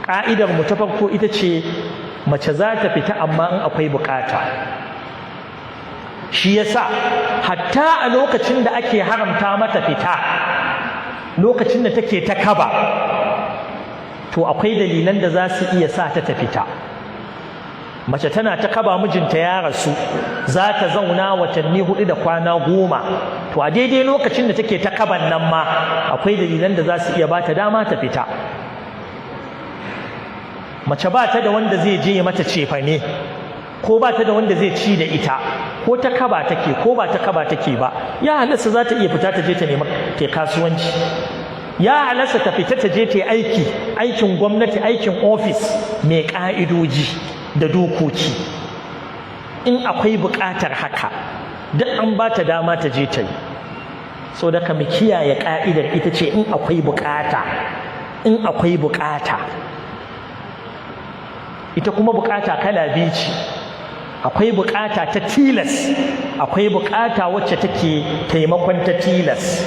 ƙa'idar mu ta farko ita ce mace za ta fita amma in akwai bukata. Shi yasa hatta a lokacin da ake haramta mata fita, lokacin da take ta kaba, to akwai dalilan da za su iya sa ta fita. Mace tana ta kaba, mijinta ya rasu, za ta zauna watanni 4 da kwana 10, to a daidai lokacin da take ta kaban nan ma akwai dalilan da za su iya bata dama ta fita. Mace ba ta da wanda zai je mata cefane, ko ba ta da wanda zai ci da ita, ko ta kaba take ko ba ta kaba take ba, ya halasta za ta iya fita ta je ta nemi ta kasuwanci, ya halasta ta fita ta je ta aiki, aikin gwamnati, aikin ofis mai ka'idoji da dokoki. In akwai buƙatar haka, duk an ba ta dama ta je ta yi. So da ka mu kiyaye ka'idar ita ce in akwai buƙata, in akwai buƙata. Ita kuma buƙata kala biyu ce. Akwai buƙata ta tilas, akwai buƙata wacce take taimakon ta tilas.